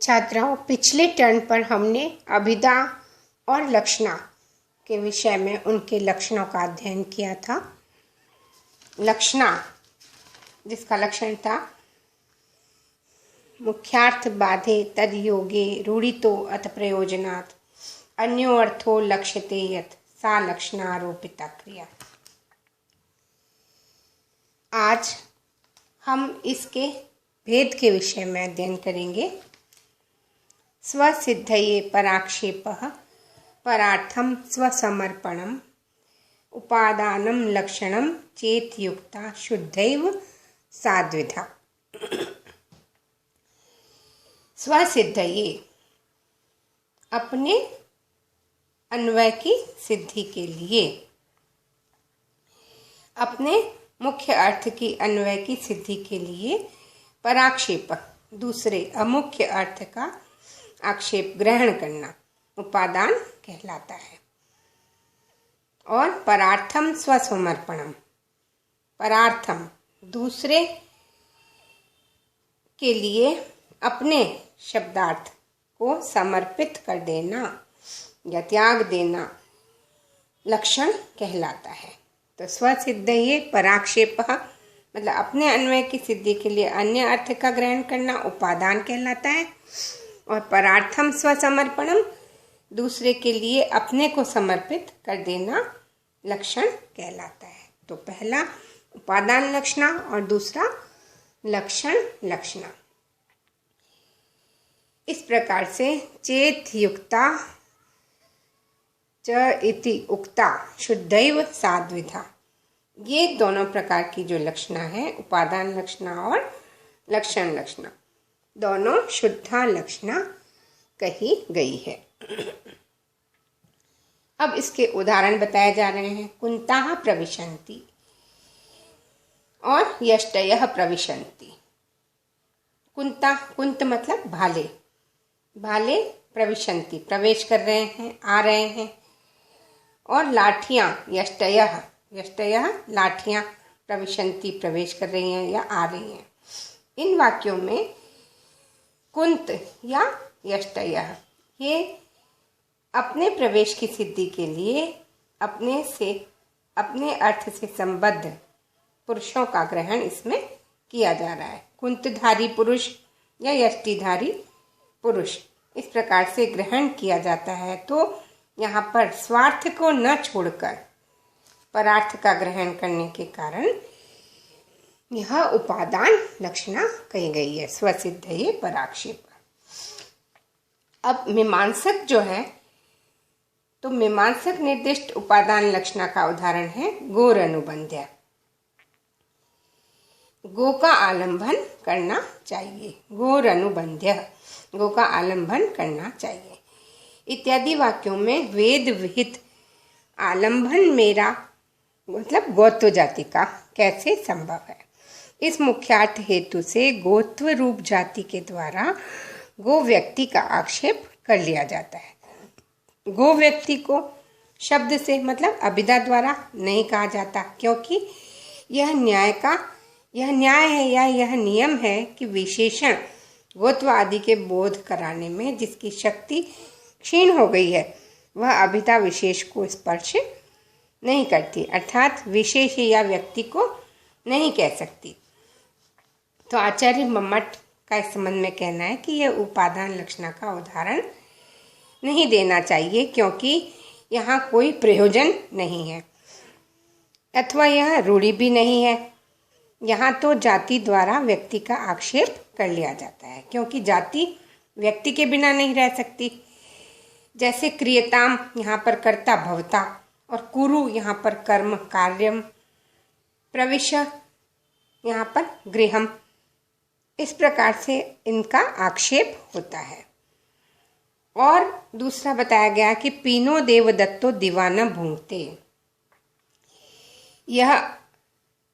छात्राओं, पिछले टर्न पर हमने अभिधा और लक्षणा के विषय में उनके लक्षणों का अध्ययन किया था। लक्षणा, जिसका लक्षण था मुख्यार्थ बाधे तद योगे रूढ़ितो अथ प्रयोजनात् अन्यो अर्थो लक्ष्यते यत् सा लक्षणारोपिता क्रिया। आज हम इसके भेद के विषय में अध्ययन करेंगे। स्वसिद्धये पराक्षेपः परार्थम स्वसमर्पणम उपादानम लक्षणम चेतयुक्ता शुद्धैव साद्विधा। स्वसिद्धये, अपने अन्वय की सिद्धि के लिए, अपने मुख्य अर्थ की अन्वय की सिद्धि के लिए पराक्षेप, दूसरे अमुख्य अर्थ का आक्षेप ग्रहण करना उपादान कहलाता है। और परार्थम स्वसमर्पणम, परार्थम दूसरे के लिए अपने शब्दार्थ को समर्पित कर देना या त्याग देना लक्षण कहलाता है। तो स्वसिद्धये पराक्षेप मतलब अपने अन्वय की सिद्धि के लिए अन्य अर्थ का ग्रहण करना उपादान कहलाता है। और परार्थम स्वसमर्पणम, दूसरे के लिए अपने को समर्पित कर देना लक्षण कहलाता है। तो पहला उपादान लक्षणा और दूसरा लक्षण लक्षणा। इस प्रकार से चेत युक्ता च इति उक्ता शुद्धैव साद्विधा, ये दोनों प्रकार की जो लक्षणा है, उपादान लक्षणा और लक्षण लक्षणा, दोनों शुद्धा लक्षणा कही गई है। अब इसके उदाहरण बताए जा रहे हैं। कुंताः प्रविशन्ति और यष्टयः प्रविशन्ति। कुंता, कुंत मतलब भाले, भाले प्रविशन्ति प्रवेश कर रहे हैं, आ रहे हैं। और लाठियाँ यष्टयः, यष्टयः लाठियाँ प्रविशन्ति प्रवेश कर रही हैं या आ रही हैं। इन वाक्यों में कुंत या यष्टयः ये अपने प्रवेश की सिद्धि के लिए अपने अर्थ से संबद्ध पुरुषों का ग्रहण इसमें किया जा रहा है। कुंतधारी पुरुष या यष्टिधारी पुरुष, इस प्रकार से ग्रहण किया जाता है। तो यहाँ पर स्वार्थ को न छोड़कर परार्थ का ग्रहण करने के कारण यह उपादान लक्षणा कही गई है, स्वसिद्धये पराक्षेप। अब मीमांसक जो है, तो मीमांसक निर्दिष्ट उपादान लक्षणा का उदाहरण है गोर अनुबंध्य। गो का आलंबन करना चाहिए, गोर अनुबंध्य, गो का आलंबन करना चाहिए इत्यादि वाक्यों में वेद विहित आलंबन मेरा मतलब गोत्व जाति का कैसे संभव है। इस मुख्यार्थ हेतु से गोत्व रूप जाति के द्वारा गो व्यक्ति का आक्षेप कर लिया जाता है। गो व्यक्ति को शब्द से मतलब अभिधा द्वारा नहीं कहा जाता, क्योंकि यह न्याय है या यह नियम है कि विशेषण गोत्व आदि के बोध कराने में जिसकी शक्ति क्षीण हो गई है वह अभिधा विशेष को स्पर्श नहीं करती, अर्थात विशेष या व्यक्ति को नहीं कह सकती। तो आचार्य मम्मट का इस संबंध में कहना है कि यह उपादान लक्षणा का उदाहरण नहीं देना चाहिए, क्योंकि यहाँ कोई प्रयोजन नहीं है अथवा यह रूढ़ि भी नहीं है। यहाँ तो जाति द्वारा व्यक्ति का आक्षेप कर लिया जाता है, क्योंकि जाति व्यक्ति के बिना नहीं रह सकती। जैसे क्रियताम यहाँ पर कर्ता भवता और कुरु यहाँ पर कर्म कार्यम, प्रविश यहाँ पर गृहम, इस प्रकार से इनका आक्षेप होता है। और दूसरा बताया गया कि पीनो देवदत्तो दीवाना भूंगते, यह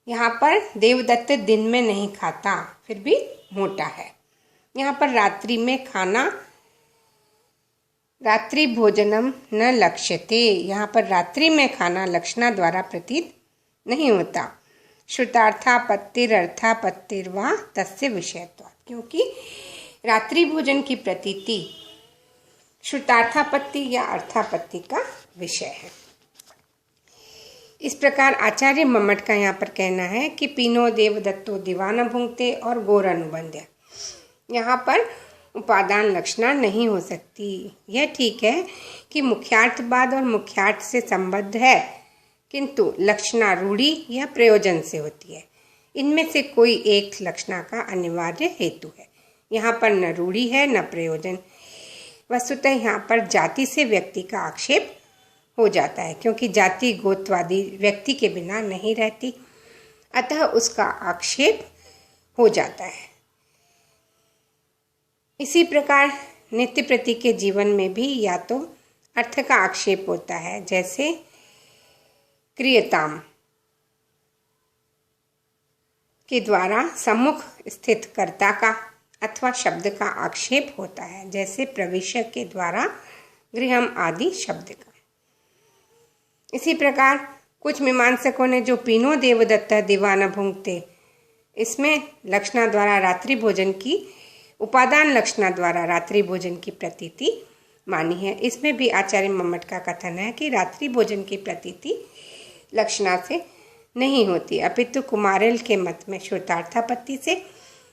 यहाँ पर देवदत्त दिन में नहीं खाता फिर भी मोटा है। यहाँ पर रात्रि में खाना, रात्रि भोजनम न लक्ष्यते, यहाँ पर रात्रि में खाना लक्षणा द्वारा प्रतीत नहीं होता। श्रुतार्थापत्तिरर्थापत्तिर्वा तस्य विषयत्वात्, क्योंकि रात्रि भोजन की प्रतीति श्रुतार्थापत्ति या अर्थापत्ति का विषय है। इस प्रकार आचार्य मम्मट का यहाँ पर कहना है कि पीनो देवदत्तो दिवा न भुंक्ते और गौर अनुबंध्य। यहाँ पर उपादान लक्षणा नहीं हो सकती। यह ठीक है कि मुख्यार्थवाद और मुख्यार्थ से संबद्ध है, किंतु लक्षणा रूढ़ी या प्रयोजन से होती है। इनमें से कोई एक लक्षणा का अनिवार्य हेतु है। यहाँ पर न रूढ़ी है न प्रयोजन। वस्तुतः यहाँ पर जाति से व्यक्ति का आक्षेप हो जाता है, क्योंकि जाति गोत्रवादी व्यक्ति के बिना नहीं रहती, अतः उसका आक्षेप हो जाता है। इसी प्रकार नित्य प्रति के जीवन में भी या तो अर्थ का आक्षेप होता है, जैसे क्रियताम के द्वारा सम्मुख स्थित कर्ता का, अथवा शब्द का आक्षेप होता है, जैसे प्रविश्य के द्वारा गृहम आदि शब्द का। इसी प्रकार कुछ मीमांसकों ने जो पीनो देवदत्ता दिवा न भुंक्ते, इसमें लक्षणा द्वारा रात्रि भोजन की, उपादान लक्षणा द्वारा रात्रि भोजन की प्रतीति मानी है। इसमें भी आचार्य मम्मट का कथन है कि रात्रि भोजन की प्रतीति लक्षणा से नहीं होती, अपितु कुमारेल के मत में श्रुतार्थापत्ति से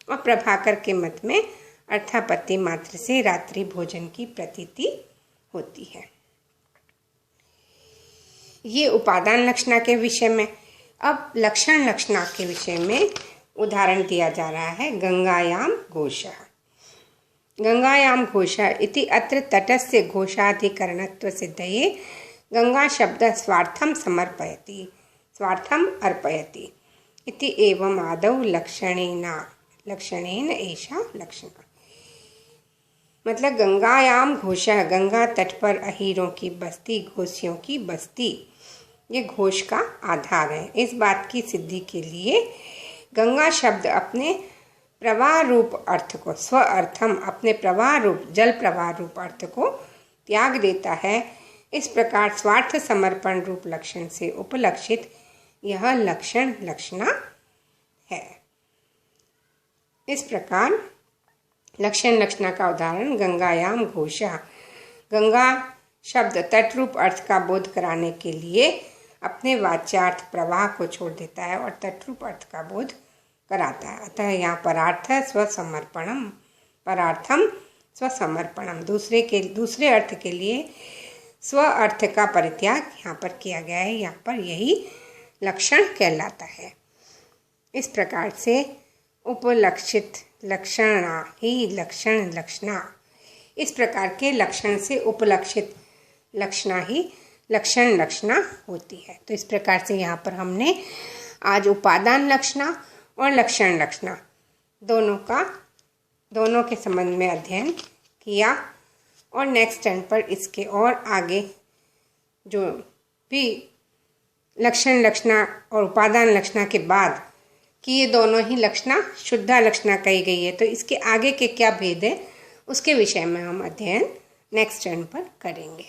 और प्रभाकर के मत में अर्थापत्ति मात्र से रात्रि भोजन की प्रतीति होती है। ये उपादान लक्षणा के विषय में। अब लक्षण लक्षणा के विषय में उदाहरण दिया जा रहा है। गंगायाम घोषः। गंगायाम घोषः इति अत्र तटस्य घोषाधिकरणत्व सिद्धये गंगा शब्द स्वार्थम समर्पयति, स्वार्थम अर्पयति इति एवं आदौ लक्षणेन एषा लक्षणा। मतलब गंगायाम घोषः, गंगा तट पर अहीरों की बस्ती, घोषियों की बस्ती, ये घोष का आधार है। इस बात की सिद्धि के लिए गंगा शब्द अपने प्रवाह रूप अर्थ को, स्व अर्थम, अपने प्रवाह रूप, जल प्रवाह रूप अर्थ को त्याग देता है। इस प्रकार स्वार्थ समर्पण रूप लक्षण से उपलक्षित यह लक्षण लक्षणा है। इस प्रकार लक्षण लक्षणा का उदाहरण गंगायाम घोषः। गंगा शब्द तट रूप अर्थ का बोध कराने के लिए अपने वाच्यार्थ प्रवाह को छोड़ देता है और तट रूप अर्थ का बोध कराता है। अतः यहाँ परार्थ स्वसमर्पणम, परार्थम स्वसमर्पणम, दूसरे अर्थ के लिए स्व अर्थ का परित्याग यहाँ पर किया गया है। यहाँ पर यही लक्षण कहलाता है। इस प्रकार से उपलक्षित लक्षणा ही लक्षण लक्षणा, इस प्रकार के लक्षण से उपलक्षित लक्षणा ही लक्षण लक्षणा होती है। तो इस प्रकार से यहाँ पर हमने आज उपादान लक्षणा और लक्षण लक्षणा दोनों के संबंध में अध्ययन किया और नेक्स्ट टर्न पर इसके और आगे जो भी लक्षण लक्षणा और उपादान लक्षणा के बाद कि ये दोनों ही लक्षणा शुद्धा लक्षणा कही गई है, तो इसके आगे के क्या भेद है उसके विषय में हम अध्ययन नेक्स्ट टर्न पर करेंगे।